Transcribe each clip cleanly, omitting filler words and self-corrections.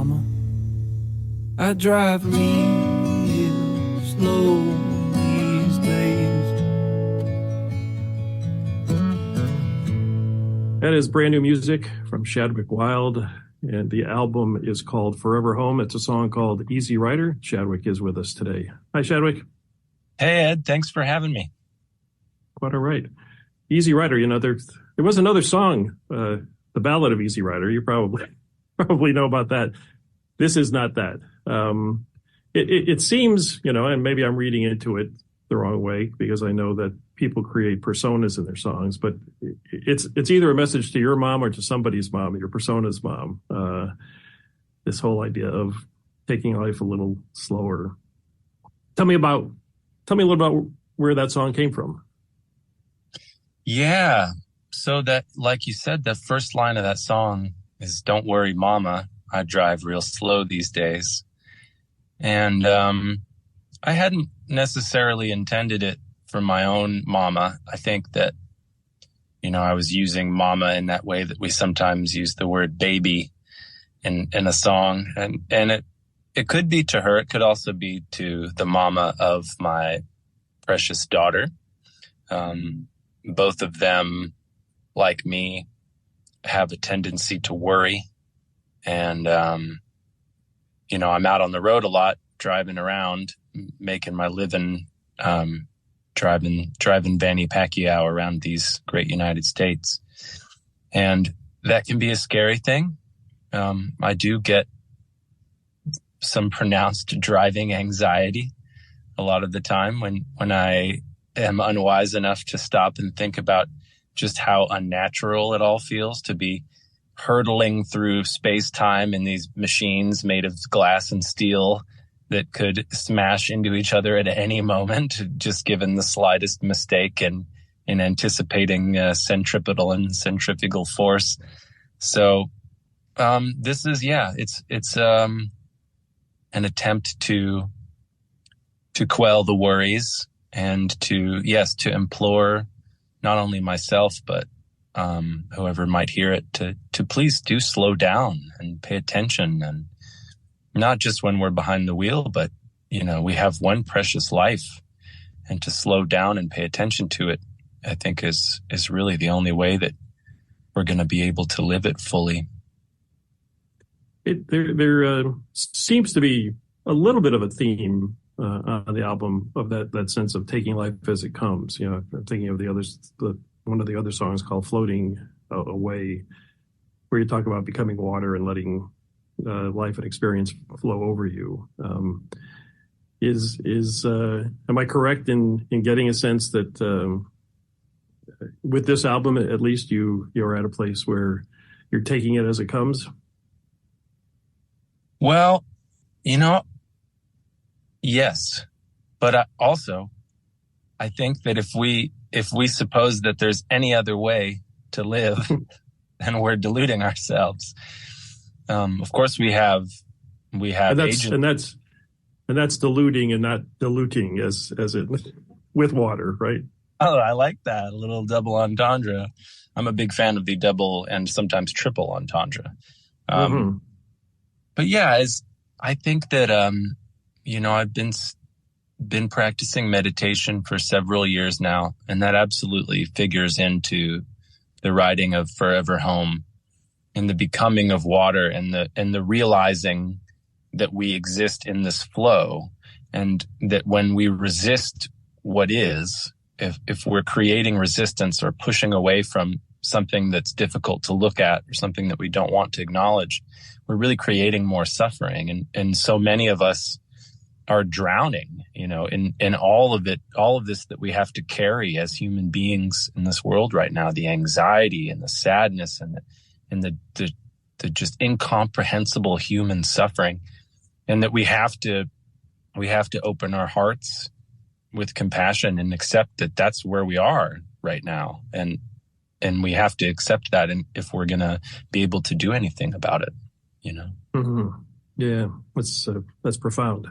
mama, I drive real slow these days. That is brand new music from Shadwick Wilde, and the album is called Forever Home. It's a song called Easy Rider. Shadwick is with us today. Hi, Shadwick. Hey, Ed. Thanks for having me. Quite all right. Easy Rider, you know, there was another song, The Ballad of Easy Rider. You probably know about that. This is not that. It seems, you know, and maybe I'm reading into it the wrong way because I know that people create personas in their songs, but it's either a message to your mom or to somebody's mom, your persona's mom. This whole idea of taking life a little slower. Tell me a little about where that song came from. Yeah. So that, like you said, the first line of that song is, "Don't worry, mama, I drive real slow these days." And I hadn't necessarily intended it for my own mama. I think that, you know, I was using mama in that way that we sometimes use the word baby in a song. And it could be to her. It could also be to the mama of my precious daughter. Both of them, like me, have a tendency to worry. And, you know, I'm out on the road a lot, driving around, making my living, driving Vanny Pacquiao around these great United States. And that can be a scary thing. I do get some pronounced driving anxiety a lot of the time when I am unwise enough to stop and think about just how unnatural it all feels to be hurtling through space-time in these machines made of glass and steel that could smash into each other at any moment, just given the slightest mistake in anticipating centripetal and centrifugal force. So this is, it's an attempt to quell the worries and to implore not only myself, but whoever might hear it to please do slow down and pay attention, and not just when we're behind the wheel, but, you know, we have one precious life, and to slow down and pay attention to it, I think is really the only way that we're going to be able to live it fully. There seems to be a little bit of a theme on the album of that sense of taking life as it comes. You know, I'm thinking of one of the other songs called Floating Away, where you talk about becoming water and letting life and experience flow over you. Am I correct in getting a sense that with this album, at least you're at a place where you're taking it as it comes? Well, you know, yes, but I think that if we suppose that there's any other way to live, then we're deluding ourselves. Of course, we have and that's diluting and not diluting as it with water, right? Oh, I like that, a little double entendre. I'm a big fan of the double and sometimes triple entendre. But yeah, I think that you know, I've been practicing meditation for several years now, and that absolutely figures into the writing of Forever Home, and the becoming of water, and the realizing that we exist in this flow, and that when we resist what is, if we're creating resistance or pushing away from something that's difficult to look at or something that we don't want to acknowledge, we're really creating more suffering. And so many of us are drowning, you know, in all of this that we have to carry as human beings in this world right now, the anxiety and the sadness and the just incomprehensible human suffering, and that we have to open our hearts with compassion and accept that that's where we are right now. And we have to accept that, and if we're going to be able to do anything about it, you know? Mm-hmm. Yeah, that's profound.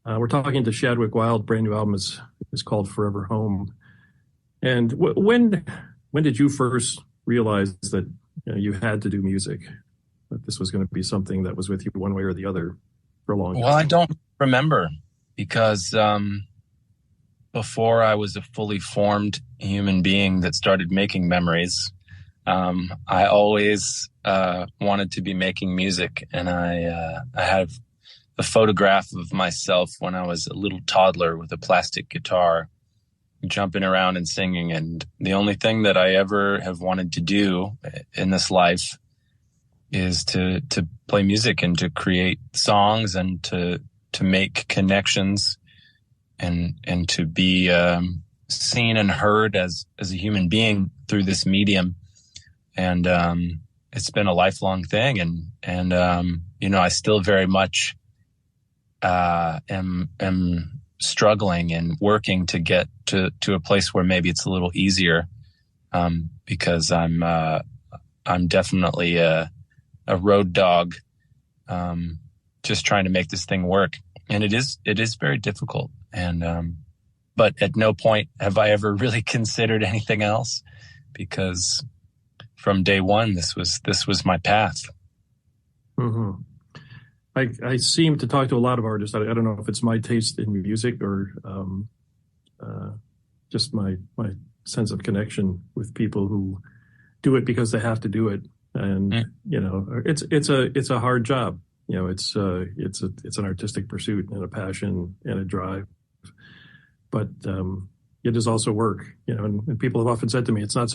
We're talking to Shadwick Wilde. Brand new album is called Forever Home. And when did you first realize that you had to do music? this was going to be something that was with you one way or the other for a long time? Well, I don't remember because before I was a fully formed human being that started making memories, I always wanted to be making music, and I have a photograph of myself when I was a little toddler with a plastic guitar, jumping around and singing. And the only thing that I ever have wanted to do in this life is to play music and to create songs and to make connections and to be seen and heard as a human being through this medium. And it's been a lifelong thing. And I still very much am struggling and working to get to a place where maybe it's a little easier, because I'm definitely a road dog, just trying to make this thing work. And it is very difficult. And but at no point have I ever really considered anything else, because from day one, this was my path. Mm-hmm. I seem to talk to a lot of artists. I don't know if it's my taste in music or just my sense of connection with people who do it because they have to do it. And it's a hard job. It's an artistic pursuit and a passion and a drive. But it is also work. And people have often said to me, it's not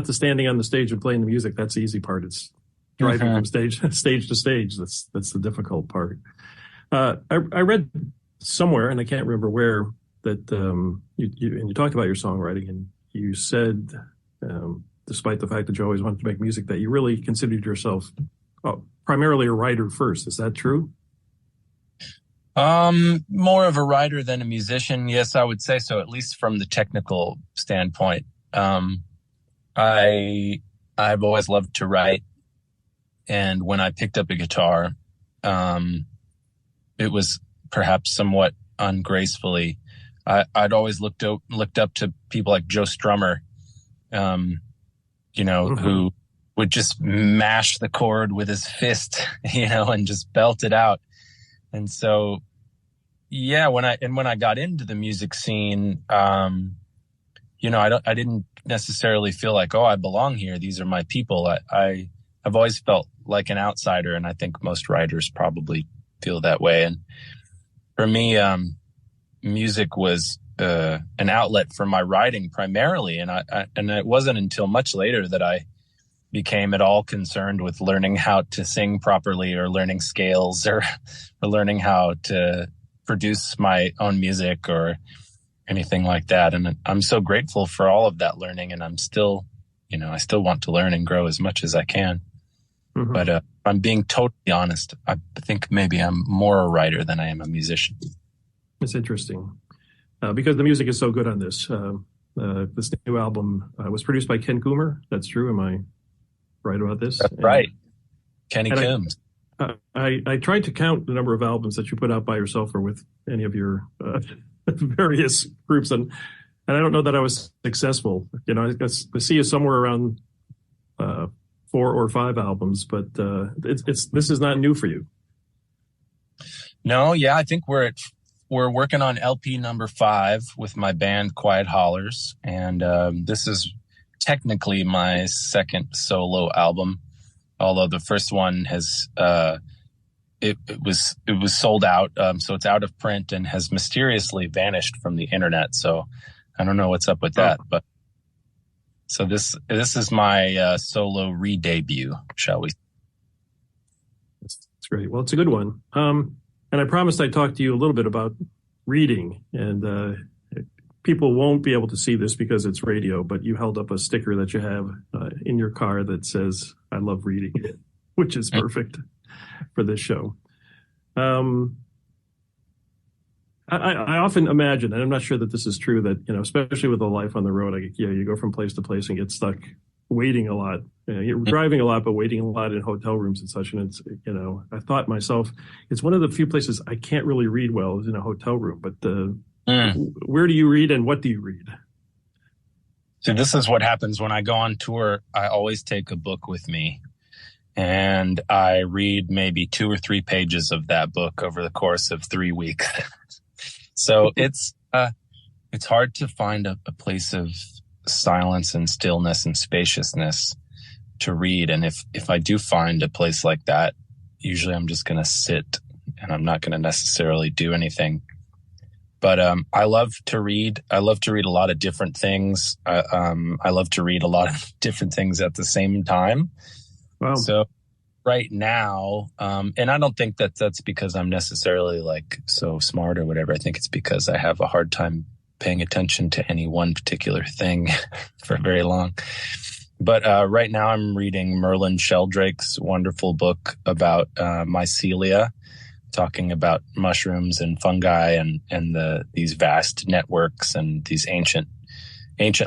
the standing on the stage and playing the music. That's the easy part. It's driving from stage to stage. That's the difficult part. I read somewhere, and I can't remember where, that you talked about your songwriting, and you said, despite the fact that you always wanted to make music, that you really considered yourself primarily a writer first. Is that true? More of a writer than a musician. Yes, I would say so, at least from the technical standpoint. I've always loved to write. And when I picked up a guitar, it was perhaps somewhat ungracefully. I'd always looked up to people like Joe Strummer, who would just mash the chord with his fist, and just belt it out. And so, yeah, when I got into the music scene, I didn't necessarily feel like, oh, I belong here. These are my people. I've always felt like an outsider, and I think most writers probably feel that way. And for me, music was an outlet for my writing primarily, and it wasn't until much later that I became at all concerned with learning how to sing properly, or learning scales, or learning how to produce my own music or anything like that. And I'm so grateful for all of that learning, and I'm still, I still want to learn and grow as much as I can. Mm-hmm. But if I'm being totally honest, I think maybe I'm more a writer than I am a musician. It's interesting because the music is so good on this. This new album was produced by Ken Coomer. That's true. Am I right about this? That's right. Kenny Coombs. I tried to count the number of albums that you put out by yourself or with any of your various groups, and I don't know that I was successful. I see you somewhere around 4 or 5 albums, but this is not new for you. No, yeah, I think we're working on LP number 5 with my band Quiet Hollers, and this is technically my second solo album, although the first one has it was sold out, so it's out of print and has mysteriously vanished from the internet. So I don't know what's up with that, but so this is my solo re-debut, shall we? That's great. Well, it's a good one. And I promised I'd talk to you a little bit about reading, and people won't be able to see this because it's radio, but you held up a sticker that you have in your car that says, "I love reading," which is perfect for this show. I often imagine, and I'm not sure that this is true, that, especially with a life on the road, you go from place to place and get stuck waiting a lot. You're driving a lot, but waiting a lot in hotel rooms and such. And it's, I thought myself, it's one of the few places I can't really read well is in a hotel room. But where do you read and what do you read? So this is what happens when I go on tour. I always take a book with me. and I read maybe 2 or 3 pages of that book over the course of 3 weeks. So it's hard to find a place of silence and stillness and spaciousness to read. And if I do find a place like that, usually I'm just going to sit and I'm not going to necessarily do anything. But I love to read. I love to read a lot of different things. I love to read a lot of different things at the same time. Wow. So right now, and I don't think that that's because I'm necessarily like so smart or whatever. I think it's because I have a hard time paying attention to any one particular thing for very long. But right now I'm reading Merlin Sheldrake's wonderful book about mycelia, talking about mushrooms and fungi and these vast networks and these ancient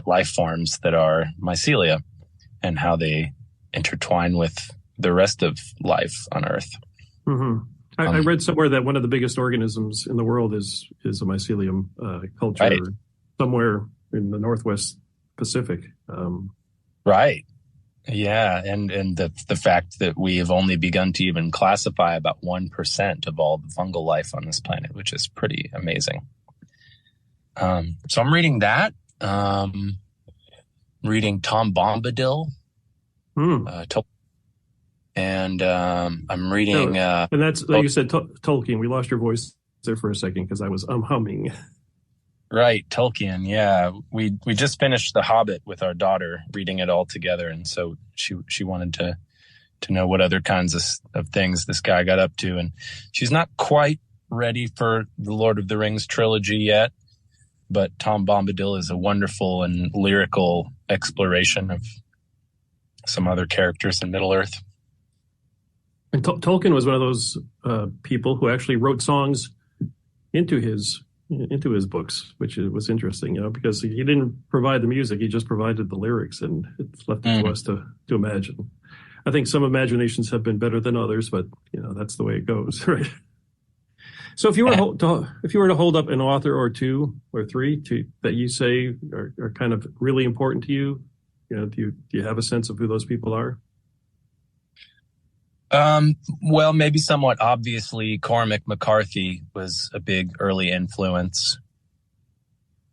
life forms that are mycelia and how they intertwine with the rest of life on Earth. Mm-hmm. I read somewhere that one of the biggest organisms in the world is a mycelium culture, right, somewhere in the Northwest Pacific. Right. Yeah. And the fact that we have only begun to even classify about 1% of all the fungal life on this planet, which is pretty amazing. So I'm reading that, reading Tom Bombadil, and I'm reading. And that's, like you said, Tolkien. We lost your voice there for a second because I was humming. Right, Tolkien. Yeah, we just finished The Hobbit with our daughter, reading it all together, and so she wanted to know what other kinds of things this guy got up to, and she's not quite ready for the Lord of the Rings trilogy yet, but Tom Bombadil is a wonderful and lyrical exploration of some other characters in Middle Earth. And Tolkien was one of those people who actually wrote songs into his books, which was interesting, because he didn't provide the music, he just provided the lyrics, and it's left it to us to imagine. I think some imaginations have been better than others, but that's the way it goes, right? So if you were to hold up an author or two or three that you say are kind of really important to you, do you have a sense of who those people are? Well, maybe somewhat obviously, Cormac McCarthy was a big early influence.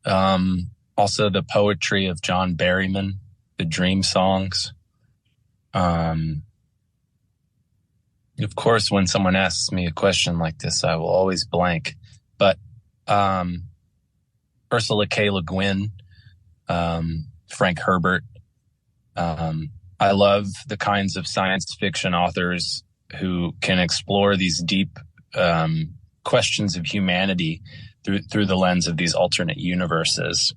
Also the poetry of John Berryman, the Dream Songs. Of course, when someone asks me a question like this, I will always blank. But Ursula K. Le Guin, Frank Herbert. I love the kinds of science fiction authors who can explore these deep questions of humanity through the lens of these alternate universes.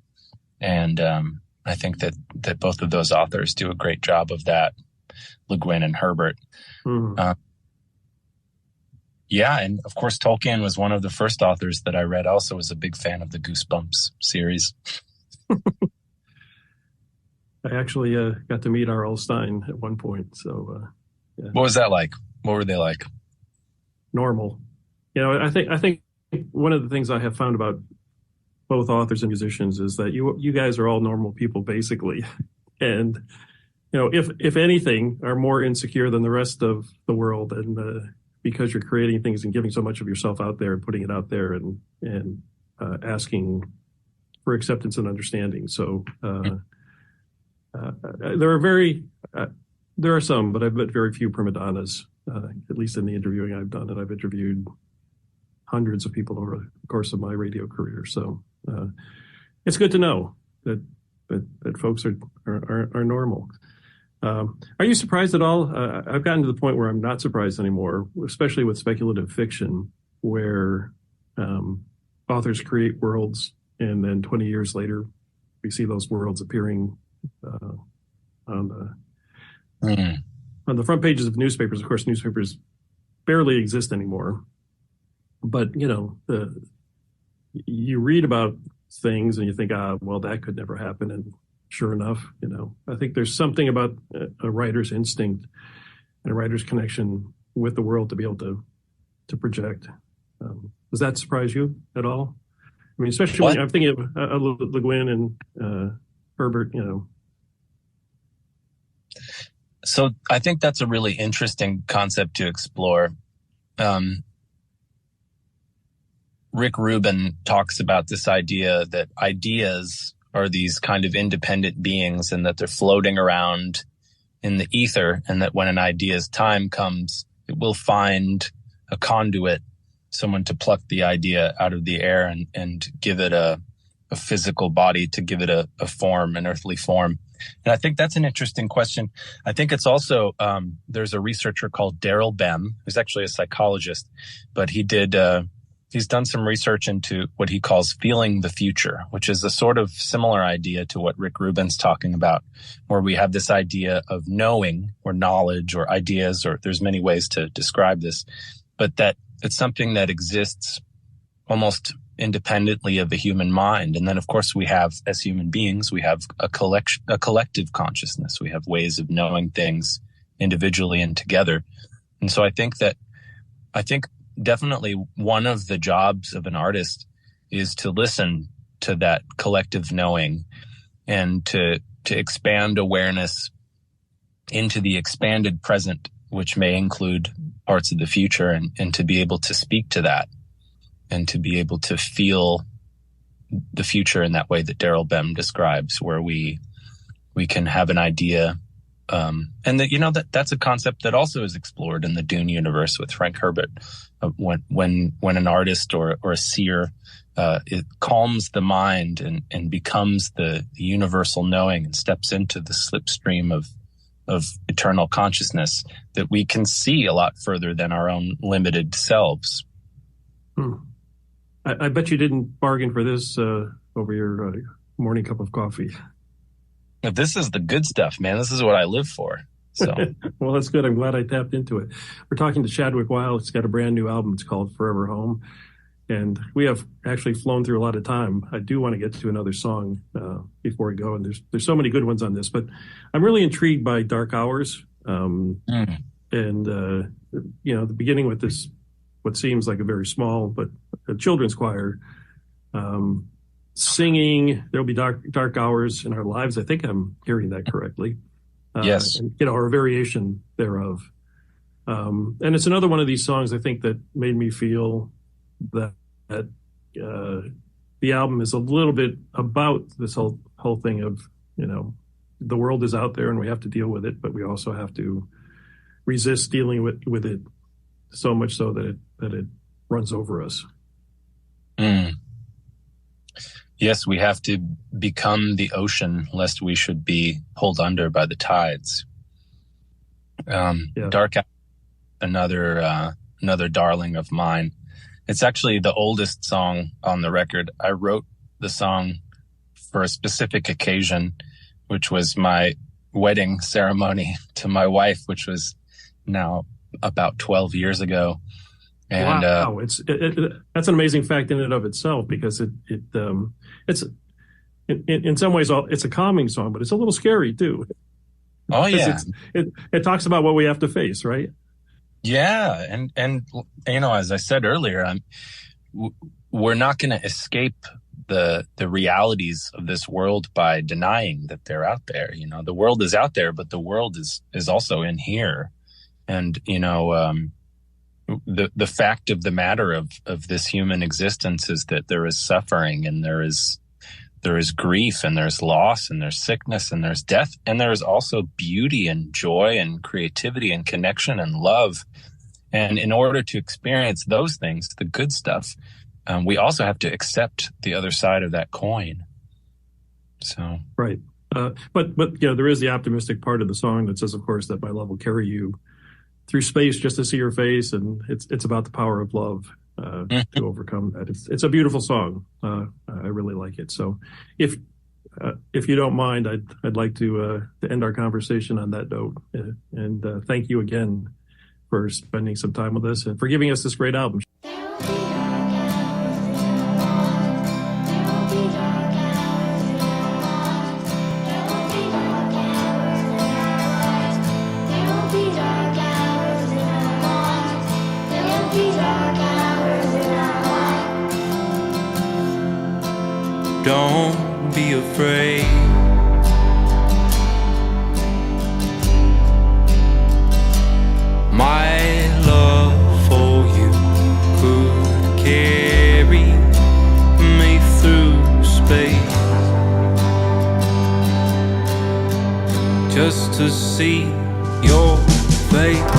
And I think that both of those authors do a great job of that, Le Guin and Herbert. Mm-hmm. Yeah, and of course, Tolkien was one of the first authors that I read. I also was a big fan of the Goosebumps series. I actually got to meet R.L. Stine at one point. So, yeah. What was that like? What were they like? Normal. I think one of the things I have found about both authors and musicians is that you guys are all normal people, basically. And, if anything, are more insecure than the rest of the world. And because you're creating things and giving so much of yourself out there and putting it out there and asking for acceptance and understanding. So, there are some, but I've met very few prima donnas, at least in the interviewing I've done, and I've interviewed hundreds of people over the course of my radio career. So it's good to know that folks are normal. Are you surprised at all? I've gotten to the point where I'm not surprised anymore, especially with speculative fiction, where authors create worlds, and then 20 years later, we see those worlds appearing on the front pages of newspapers. Of course, newspapers barely exist anymore, but you read about things and you think, well, that could never happen, and sure enough, I think there's something about a writer's instinct and a writer's connection with the world to be able to project. Does that surprise you at all? I mean, especially when I'm thinking of Le Guin and Herbert, So I think that's a really interesting concept to explore. Rick Rubin talks about this idea that ideas are these kind of independent beings and that they're floating around in the ether, and that when an idea's time comes, it will find a conduit, someone to pluck the idea out of the air and give it a physical body, to give it a form, an earthly form. And I think that's an interesting question. I think it's also, there's a researcher called Daryl Bem, who's actually a psychologist, but he's done some research into what he calls feeling the future, which is a sort of similar idea to what Rick Rubin's talking about, where we have this idea of knowing or knowledge or ideas, or there's many ways to describe this, but that it's something that exists almost independently of the human mind. And then, of course, we have, as human beings, we have a collective consciousness. We have ways of knowing things individually and together. And so I think definitely one of the jobs of an artist is to listen to that collective knowing and to expand awareness into the expanded present, which may include parts of the future, and to be able to speak to that and to be able to feel the future in that way that Daryl Bem describes, where we can have an idea. And that, that's a concept that also is explored in the Dune universe with Frank Herbert. When an artist or a seer, it calms the mind and becomes the universal knowing and steps into the slipstream of eternal consciousness, that we can see a lot further than our own limited selves. I bet you didn't bargain for this over your morning cup of coffee. This is the good stuff, man. This is what I live for. So, well, that's good. I'm glad I tapped into it. We're talking to Shadwick Wilde. It's got a brand new album. It's called Forever Home. And we have actually flown through a lot of time. I do want to get to another song before we go. And there's so many good ones on this, but I'm really intrigued by Dark Hours. And, the beginning with this, what seems like a very small, but a children's choir, singing, there'll be dark hours in our lives. I think I'm hearing that correctly. Yes. And, or a variation thereof. And it's another one of these songs, I think, that made me feel that the album is a little bit about this whole thing of, the world is out there and we have to deal with it, but we also have to resist dealing with it so much so that it runs over us. Yes, we have to become the ocean lest we should be pulled under by the tides. Dark Hours, another darling of mine. It's actually the oldest song on the record. I wrote the song for a specific occasion, which was my wedding ceremony to my wife, which was now about 12 years ago. And wow, that's an amazing fact in and of itself, because it's in some ways it's a calming song, but it's a little scary too. Oh yeah, it talks about what we have to face, right? Yeah, and as I said earlier, we're not going to escape the realities of this world by denying that they're out there. The world is out there, but the world is also in here, and the fact of the matter of this human existence is that there is suffering, and there is grief, and there's loss, and there's sickness, and there's death, and there is also beauty and joy and creativity and connection and love. And in order to experience those things, the good stuff, we also have to accept the other side of that coin. So right, but there is the optimistic part of the song that says, of course, that my love will carry you through space just to see your face, and it's about the power of love to overcome that. It's a beautiful song. I really like it. So if you don't mind, I'd like to end our conversation on that note, and thank you again for spending some time with us and for giving us this great album. Don't be afraid. just to see your face.